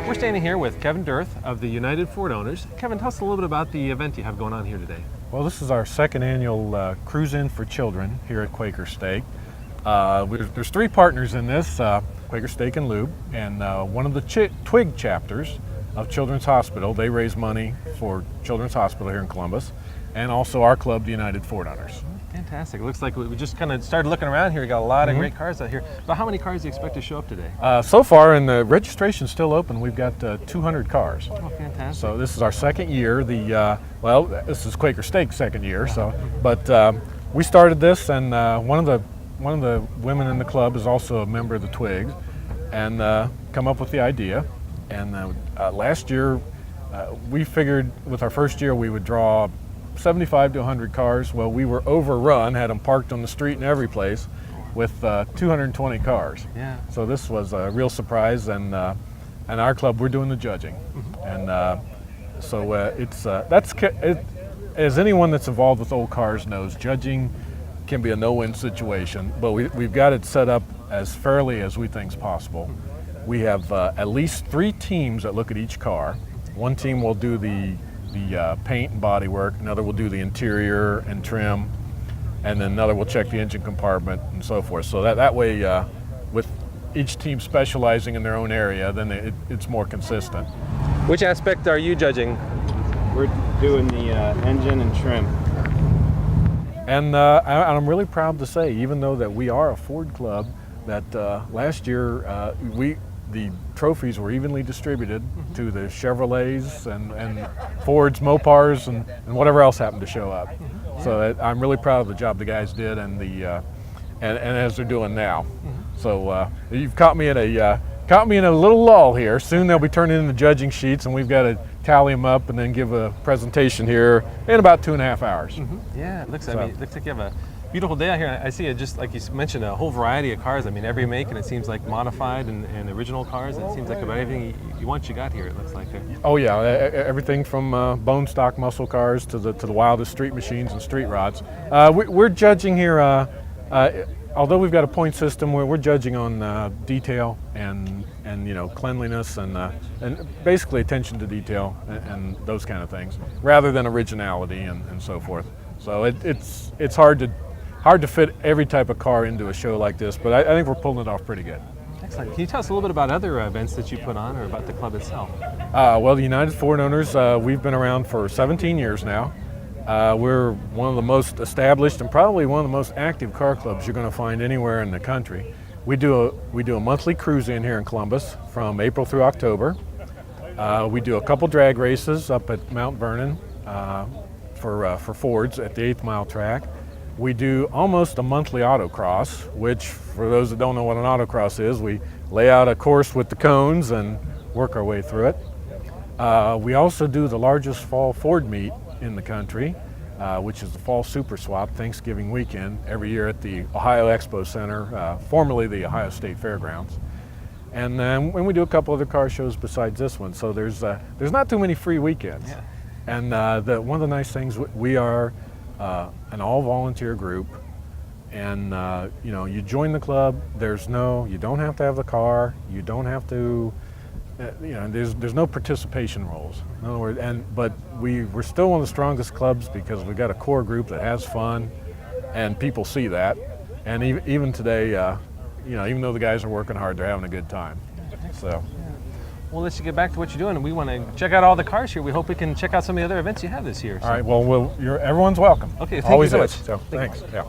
We're standing here with Kevin Dirth of the United Ford Owners. Kevin, tell us a little bit about the event you have going on here today. Well, this is our second annual Cruise-In for Children here at Quaker Steak. There's three partners in this, Quaker Steak and Lube, and one of the Twig chapters of Children's Hospital. They raise money for Children's Hospital here in Columbus, and also our club, the United Ford Owners. Fantastic. It looks like we just kind of started looking around here. We got a lot of great cars out here. But how many cars do you expect to show up today? So far, and the registration's still open, we've got 200 cars. Oh, fantastic. So this is our second year. Well, this is Quaker Steak's second year. But we started this, and one of the women in the club is also a member of the Twigs, and come up with the idea. And last year, we figured with our first year we would draw 75 to 100 cars. Well, we were overrun, had them parked on the street in every place with 220 cars. Yeah. So this was a real surprise, and our club, we're doing the judging. And as anyone that's involved with old cars knows, judging can be a no-win situation, but we've got it set up as fairly as we think is possible. We have at least 3 teams that look at each car. One team will do the paint and body work, another will do the interior and trim, and then another will check the engine compartment and so forth. So that way, with each team specializing in their own area, then it's more consistent. Which aspect are you judging? We're doing the engine and trim. And I'm really proud to say, even though that we are a Ford club, that last year the trophies were evenly distributed to the Chevrolets and Fords, Mopars, and whatever else happened to show up. So I'm really proud of the job the guys did, and as they're doing now. So you've caught me in a little lull here. Soon they'll be turning in the judging sheets, and we've got to tally them up and then give a presentation here in about 2.5 hours. Yeah, it looks like you have a beautiful day out here. I see, just like you mentioned, a whole variety of cars. I mean, every make, and it seems like modified and original cars. And it seems like about everything you want, you got here. It looks like. Oh yeah, everything from bone stock muscle cars to the wildest street machines and street rods. We're judging here. Although we've got a point system, we're judging on detail and cleanliness and basically attention to detail and those kind of things, rather than originality and so forth. So it's hard to fit every type of car into a show like this, but I think we're pulling it off pretty good. Excellent. Can you tell us a little bit about other events that you put on, or about the club itself? Well, the United Ford Owners, we've been around for 17 years now. We're one of the most established and probably one of the most active car clubs you're going to find anywhere in the country. We do a monthly cruise-in here in Columbus from April through October. We do a couple drag races up at Mount Vernon for Fords at the 8th Mile track. We do almost a monthly autocross, which, for those that don't know what an autocross is, we lay out a course with the cones and work our way through it. We also do the largest fall Ford meet in the country, which is the Fall Super Swap Thanksgiving weekend every year at the Ohio Expo Center, formerly the Ohio State Fairgrounds. And then when we do a couple other car shows besides this one, so there's not too many free weekends. Yeah. And one of the nice things, we are an all-volunteer group, and you join the club. You don't have to have the car. You don't have to. There's no participation rules. In other words, but we're still one of the strongest clubs because we've got a core group that has fun, and people see that. And even today, even though the guys are working hard, they're having a good time. So. We'll let you get back to what you're doing, and we want to check out all the cars here. We hope we can check out some of the other events you have this year. All right. Well, everyone's welcome. Okay. Thank Always you so is. much. So thanks. Yeah.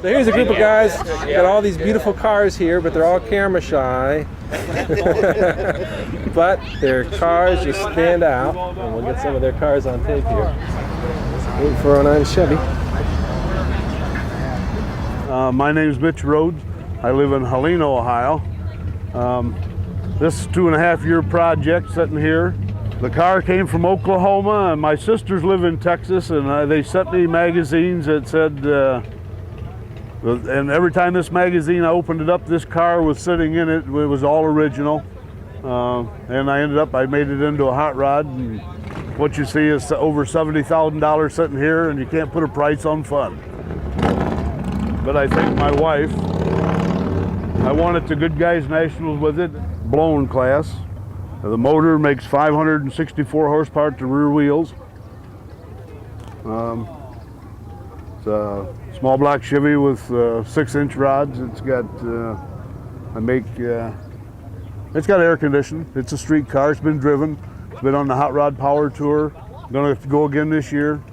So here's a group of guys, got all these beautiful cars here, but they're all camera shy. But their cars just stand out, and we'll get some of their cars on tape here. 8409 Chevy. My name is Mitch Rhodes. I live in Helena, Ohio. This is a 2.5-year project sitting here. The car came from Oklahoma, and my sisters live in Texas, and they sent me magazines that said, and every time this magazine, I opened it up, this car was sitting in it. It was all original. And I made it into a hot rod and what you see is over $70,000 sitting here, and you can't put a price on fun. But I think my wife, I won at the Good Guys Nationals with it, blown class. The motor makes 564 horsepower to rear wheels. It's a small block Chevy with 6-inch rods. It's got, it's got air conditioning. It's a street car. It's been driven. It's been on the Hot Rod Power Tour. Gonna have to go again this year.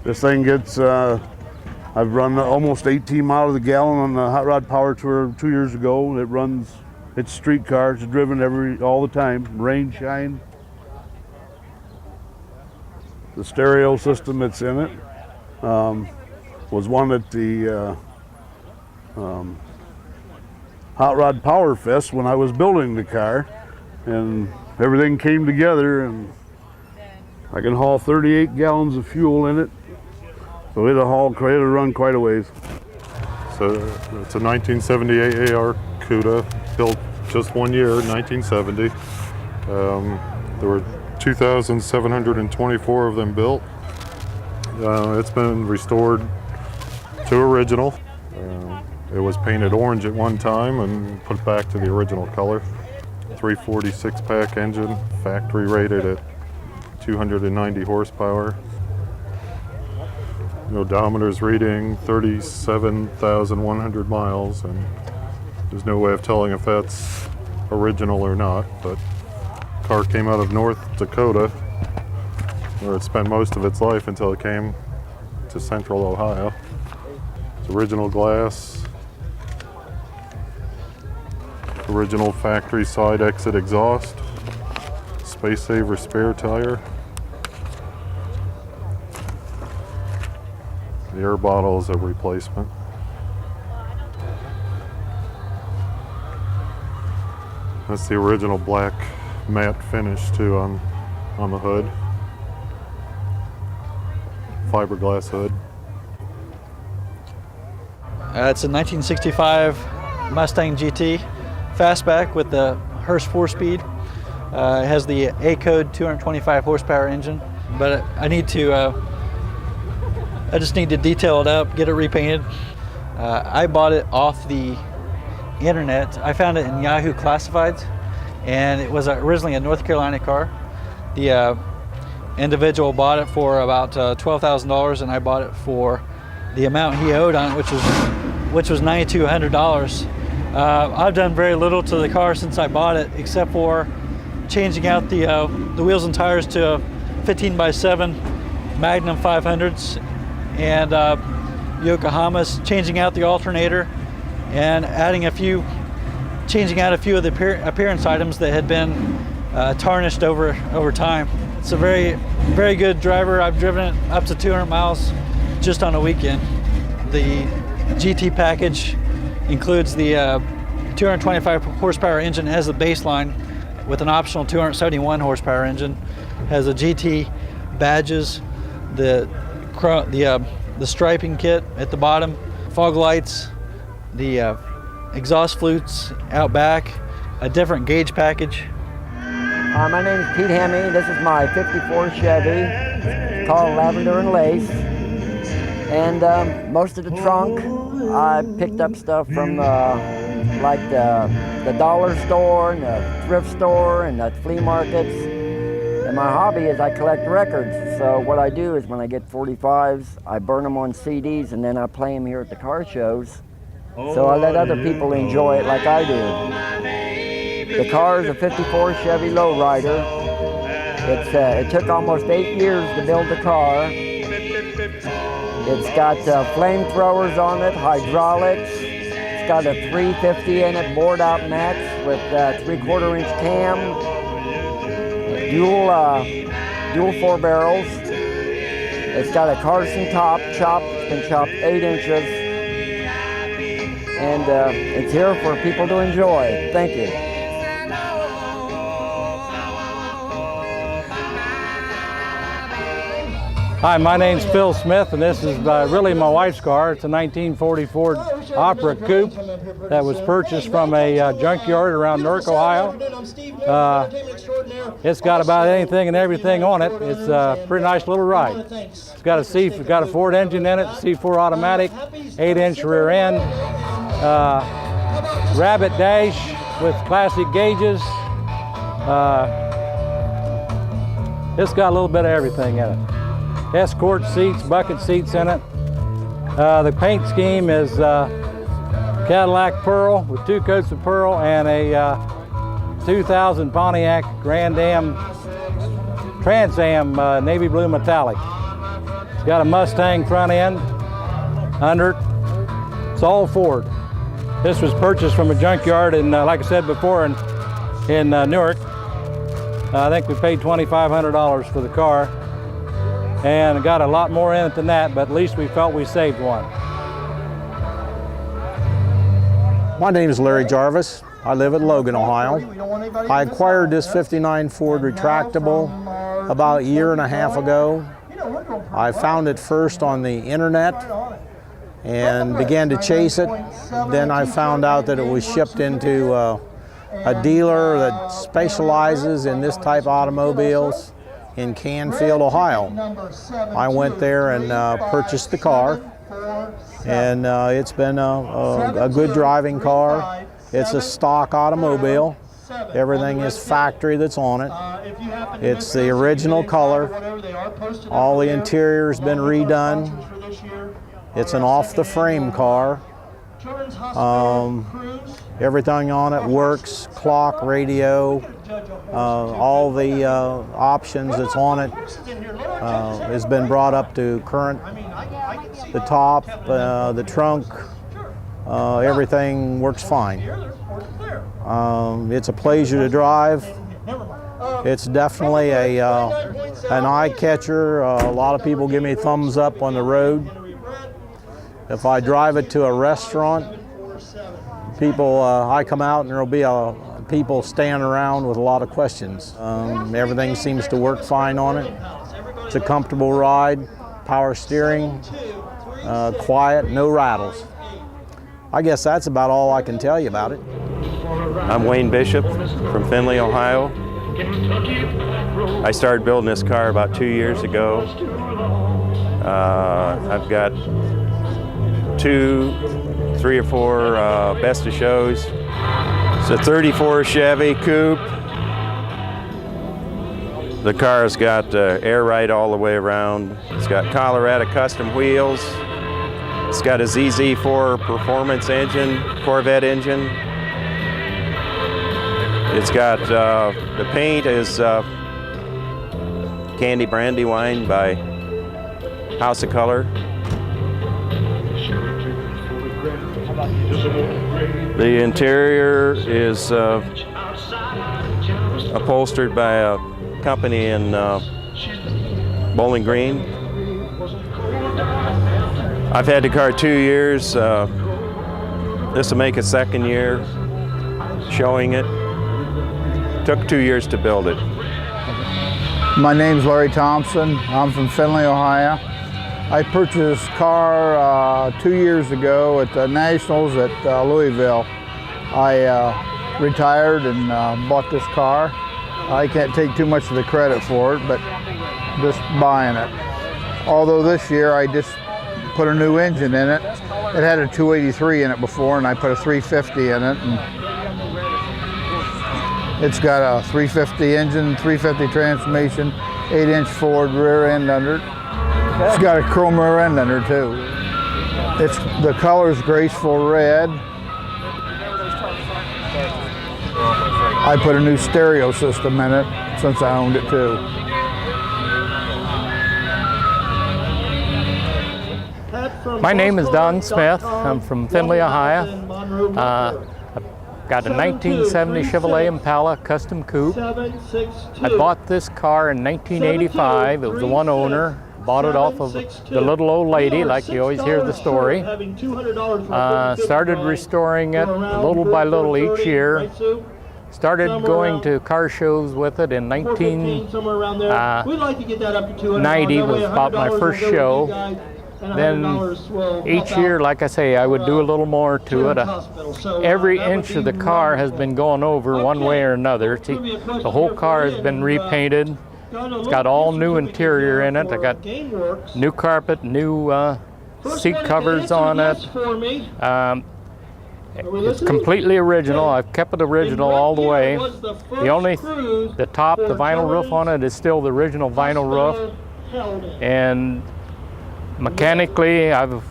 This thing gets, I've run almost 18 miles to the gallon on the Hot Rod Power Tour 2 years ago. It runs, it's a street car. It's driven all the time, rain, shine. The stereo system that's in it was one at the Hot Rod Power Fest when I was building the car, and everything came together, and I can haul 38 gallons of fuel in it, so it'll run quite a ways. So it's a 1978 AR CUDA, built just 1 year, 1970. There were 2,724 of them built. It's been restored to original. It was painted orange at one time and put back to the original color. 346 pack engine, factory rated at 290 horsepower. The odometer's reading 37,100 miles, and there's no way of telling if that's original or not, but the car came out of North Dakota, where it spent most of its life until it came to Central Ohio. It's original glass, original factory side exit exhaust, space saver spare tire. The air bottle is a replacement. That's the original black matte finish too on the hood. Fiberglass hood. It's a 1965 Mustang GT fastback with the Hurst 4-speed. It has the A-code 225 horsepower engine, but I just need to detail it up, get it repainted. I bought it off the internet. I found it in Yahoo Classifieds, and it was originally a North Carolina car. The individual bought it for about $12,000, and I bought it for the amount he owed on it, which was $9,200. I've done very little to the car since I bought it, except for changing out the wheels and tires to 15x7 Magnum 500s and Yokohamas, changing out the alternator and changing out a few of the appearance items that had been tarnished over time. It's a very, very good driver. I've driven it up to 200 miles just on a weekend. The GT package includes the 225 horsepower engine as the baseline with an optional 271 horsepower engine. Has the GT badges, the striping kit at the bottom, fog lights, the exhaust flutes out back, a different gauge package. My name is Pete Hemme. This is my 54 Chevy. It's called Lavender and Lace. And most of the trunk, I picked up stuff from like the dollar store and the thrift store and the flea markets. And my hobby is I collect records. So what I do is when I get 45s, I burn them on CDs and then I play them here at the car shows. So I let other people enjoy it like I do. The car is a 54 Chevy lowrider. It took almost 8 years to build the car. It's got flamethrowers on it, hydraulics. It's got a 350 in it, bored out max with 3/4 inch cam. Dual 4 barrels. It's got a Carson top chopped. It's been chopped 8 inches. And it's here for people to enjoy. Thank you. Hi, my name's Phil Smith, and this is really my wife's car. It's a 1940 Ford Opera Coupe that was purchased from a junkyard around Newark, Ohio. It's got about anything and everything on it. It's a pretty nice little ride. It's got a Ford engine in it, C4 automatic, 8-inch rear end, rabbit dash with classic gauges. It's got a little bit of everything in it. Escort seats, bucket seats in it. The paint scheme is Cadillac Pearl with 2 coats of pearl and a 2000 Pontiac Grand Am Trans Am navy blue metallic. It's got a Mustang front end under it. It's all Ford. This was purchased from a junkyard in, like I said before, in Newark. I think we paid $2,500 for the car, and got a lot more in it than that, but at least we felt we saved one. My name is Larry Jarvis. I live in Logan, Ohio. I acquired this '59 Ford retractable about a year and a half ago. I found it first on the internet and began to chase it. Then I found out that it was shipped into a dealer that specializes in this type of automobiles in Canfield, Ohio. I went there and purchased the car, and it's been a good driving car. It's a stock automobile. Everything is factory that's on it. It's the original color. All the interior's been redone. It's an off-the-frame car. Everything on it works, clock, radio, all the options that's on it has been brought up to current. The top, the trunk, everything works fine. It's a pleasure to drive. It's definitely an eye catcher. A lot of people give me thumbs up on the road. If I drive it to a restaurant, people, I come out and there'll be people standing around with a lot of questions. Everything seems to work fine on it. It's a comfortable ride, power steering, quiet, no rattles. I guess that's about all I can tell you about it. I'm Wayne Bishop from Findlay, Ohio. I started building this car about 2 years ago. I've got 3 or 4 best of shows. It's a 34 Chevy Coupe. The car's got air ride all the way around. It's got Colorado custom wheels. It's got a ZZ4 performance engine, Corvette engine. It's got, the paint is Candy Brandywine by House of Color. The interior is upholstered by a company in Bowling Green. I've had the car 2 years. This will make a 2nd year showing it. Took 2 years to build it. My name's Larry Thompson. I'm from Findlay, Ohio. I purchased this car 2 years ago at the Nationals at Louisville. I retired and bought this car. I can't take too much of the credit for it, but just buying it. Although this year I just put a new engine in it. It had a 283 in it before, and I put a 350 in it. And it's got a 350 engine, 350 transmission, 8-inch Ford rear end under it. It's got a chrome rear end under it too. The color's graceful red. I put a new stereo system in it since I owned it too. My name is Don Smith. I'm from Findlay, Ohio. I've got a 1970 Chevrolet Impala Custom Coupe. I bought this car in 1985. It was a one owner. Bought it off of the little old lady, like you always hear the story. Started restoring it little by little each year. Started going to car shows with it in 1990 was about my first show. then each year, like I say, I would do a little more to it. Every inch of the car has been going over one way or another. The whole car has been repainted. It's got all new interior in it. I got new carpet, new seat covers on it. It's completely original. I've kept it original all the way. The top, the vinyl roof on it is still the original vinyl roof. And mechanically, I've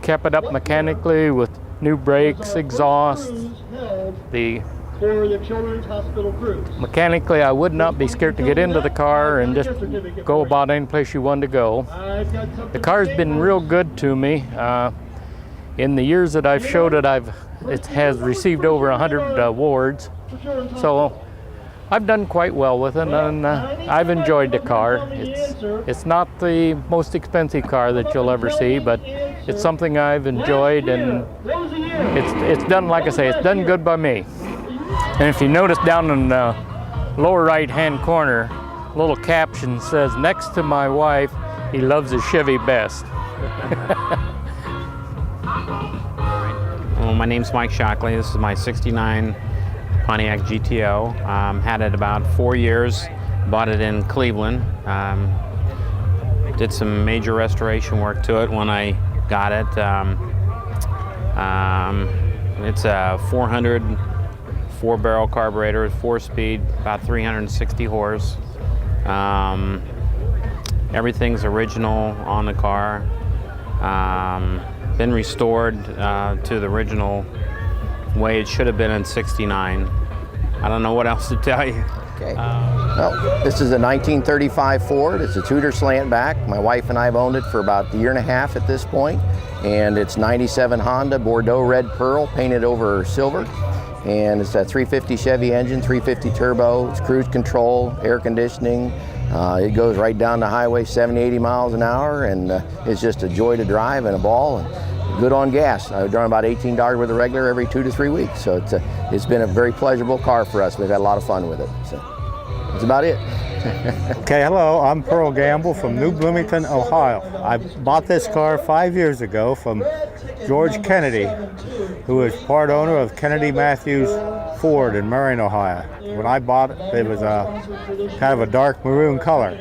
kept it up mechanically with new brakes, exhaust. Mechanically, I would not be scared to get into the car and just go about any place you wanted to go. The car's been real good to me. In the years that I've showed it, it has received over 100 awards. So I've done quite well with it, and I've enjoyed the car. It's not the most expensive car that you'll ever see, but it's something I've enjoyed, and it's done, like I say, it's done good by me. And if you notice down in the lower right-hand corner, a little caption says, "Next to my wife, he loves his Chevy best." Well, my name's Mike Shockley. This is my '69 Pontiac GTO. Had it about 4 years. Bought it in Cleveland. Did some major restoration work to it when I got it. It's a 400 4-barrel carburetor, 4-speed, about 360 horse. Everything's original on the car. Been restored to the original way it should have been in '69. I don't know what else to tell you. Okay. Well, this is a 1935 Ford. It's a Tudor slant back. My wife and I have owned it for about a year and a half at this point. And it's '97 Honda, Bordeaux red pearl, painted over silver. And it's a 350 Chevy engine, 350 turbo. It's cruise control, air conditioning. It goes right down the highway 70, 80 miles an hour, and it's just a joy to drive and a ball, and good on gas. I've drawn about $18 worth of regular every 2 to 3 weeks, so it's been a very pleasurable car for us. We've had a lot of fun with it. So that's about it. Okay, hello, I'm Pearl Gamble from New Bloomington, Ohio. I bought this car 5 years ago from George Kennedy, who is part owner of Kennedy Matthews Ford in Marion, Ohio. When I bought it, it was kind of a dark maroon color.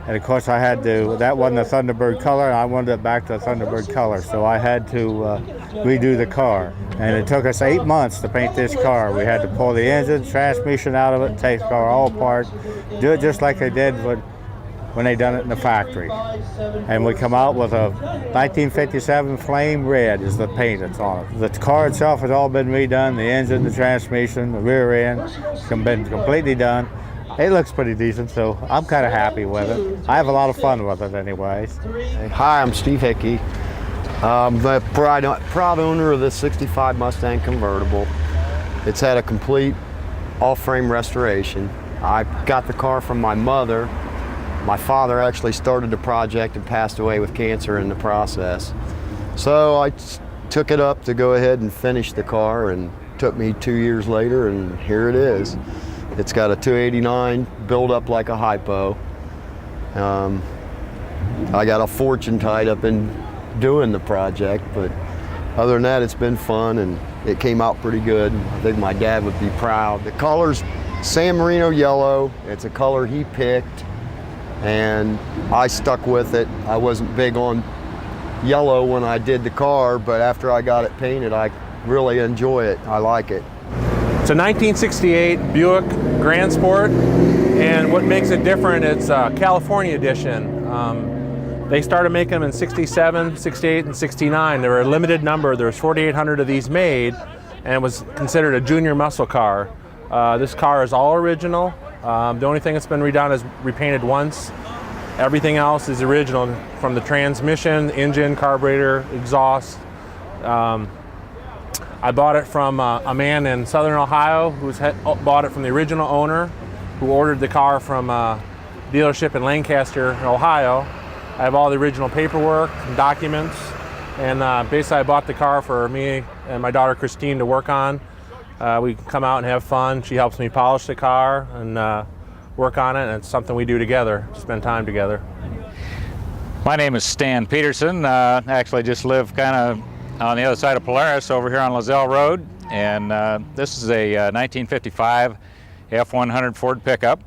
And of course that wasn't a Thunderbird color, and I wanted it back to a Thunderbird color, so I had to redo the car. And it took us 8 months to paint this car. We had to pull the engine, transmission out of it, take the car all apart, do it just like they did when they done it in the factory. And we come out with a 1957 Flame Red is the paint that's on it. The car itself has all been redone, the engine, the transmission, the rear end, been completely done. It looks pretty decent, so I'm kind of happy with it. I have a lot of fun with it anyways. Hi, I'm Steve Hickey. I'm the proud owner of this '65 Mustang convertible. It's had a complete all-frame restoration. I got the car from my mother. My father actually started the project and passed away with cancer in the process. So I took it up to go ahead and finish the car, and it took me 2 years later, and here it is. It's got a 289 built up like a hypo. I got a fortune tied up in doing the project, but other than that, it's been fun, and it came out pretty good. I think my dad would be proud. The color's San Marino yellow. It's a color he picked, and I stuck with it. I wasn't big on yellow when I did the car, but after I got it painted, I really enjoy it. I like it. It's a 1968 Buick Grand Sport, and what makes it different, it's a California edition. They started making them in '67, '68, and '69. There were a limited number. There was 4,800 of these made, and it was considered a junior muscle car. This car is all original. The only thing that's been redone is repainted once. Everything else is original, from the transmission, engine, carburetor, exhaust. I bought it from a man in Southern Ohio who bought it from the original owner, who ordered the car from a dealership in Lancaster, Ohio. I have all the original paperwork and documents, and basically I bought the car for me and my daughter Christine to work on. We come out and have fun. She helps me polish the car and work on it, and it's something we do together, spend time together. My name is Stan Peterson. Actually just live kind of on the other side of Polaris over here on Lozelle Road. And this is a 1955 F100 Ford pickup.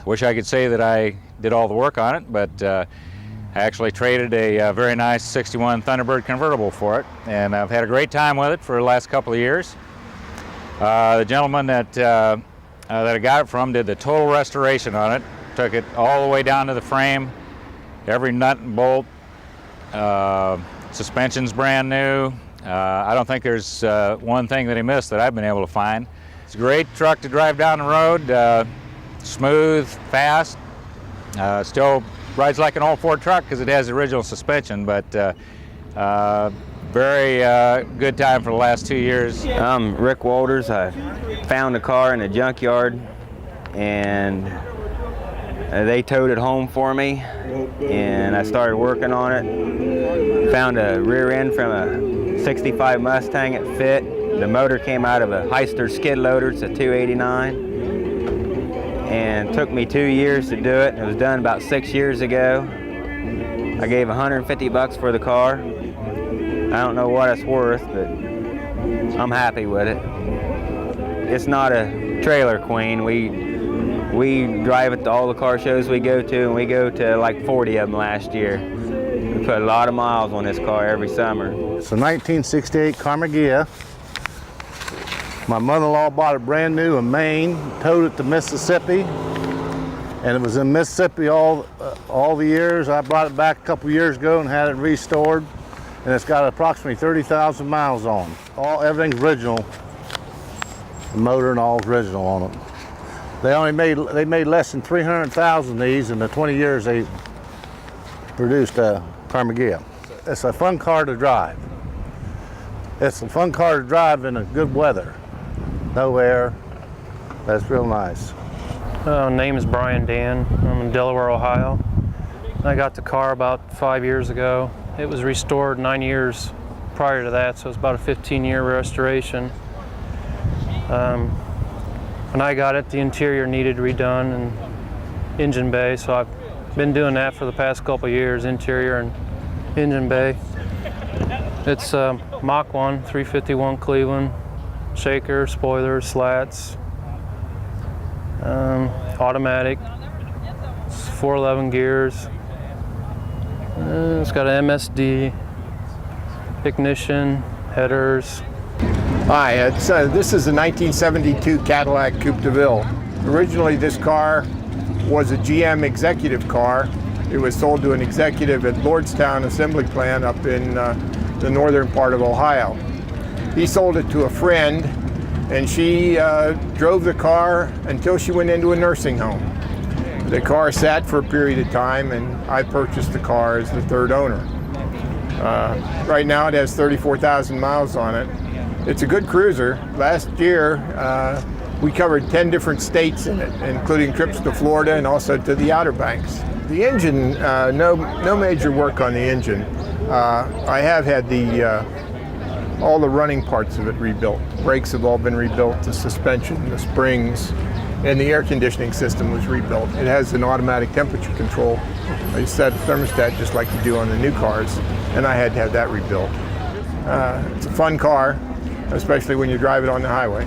Wish I could say that I did all the work on it, but I actually traded a very nice 61 Thunderbird convertible for it. And I've had a great time with it for the last couple of years. The gentleman that I got it from did the total restoration on it. Took it all the way down to the frame, every nut and bolt. Suspension's brand new. I don't think there's one thing that he missed that I've been able to find. It's a great truck to drive down the road, smooth, fast. Still rides like an old Ford truck because it has the original suspension, but very good time for the last 2 years. I'm Rick Walters. I found the car in a junkyard and they towed it home for me and I started working on it. Found a rear end from a 65 Mustang. It fit. The motor came out of a Heister skid loader. It's a 289. And it took me 2 years to do it. It was done about 6 years ago. I gave $150 for the car. I don't know what it's worth, but I'm happy with it. It's not a trailer queen. We drive it to all the car shows we go to, and we go to like 40 of them last year. We put a lot of miles on this car every summer. It's a 1968 Carmagia. My mother-in-law bought it brand new in Maine, towed it to Mississippi, and it was in Mississippi all the years. I brought it back a couple years ago and had it restored, and it's got approximately 30,000 miles on. Everything's original. The motor and all is original on it. They made less than 300,000 of these in the 20 years they produced a Carmagia. It's a fun car to drive. It's a fun car to drive in a good weather. No air. That's real nice. My name is Brian Dan. I'm in Delaware, Ohio. I got the car about 5 years ago. It was restored 9 years prior to that, so it's about a 15-year restoration. When I got it, the interior needed redone and engine bay, so I've been doing that for the past couple of years, interior and engine bay. It's Mach 1, 351 Cleveland, shaker, spoilers, slats, automatic, it's 411 gears. It's got an MSD, ignition, headers. Hi, this is a 1972 Cadillac Coupe de Ville. Originally this car was a GM executive car. It was sold to an executive at Lordstown Assembly Plant up in the northern part of Ohio. He sold it to a friend and she drove the car until she went into a nursing home. The car sat for a period of time and I purchased the car as the third owner. Right now it has 34,000 miles on it. It's a good cruiser. Last year we covered 10 different states in it, including trips to Florida and also to the Outer Banks. The engine, no major work on the engine. I have had all the running parts of it rebuilt. Brakes have all been rebuilt, the suspension, the springs, and the air conditioning system was rebuilt. It has an automatic temperature control. I set a thermostat just like you do on the new cars, and I had to have that rebuilt. It's a fun car, especially when you drive it on the highway.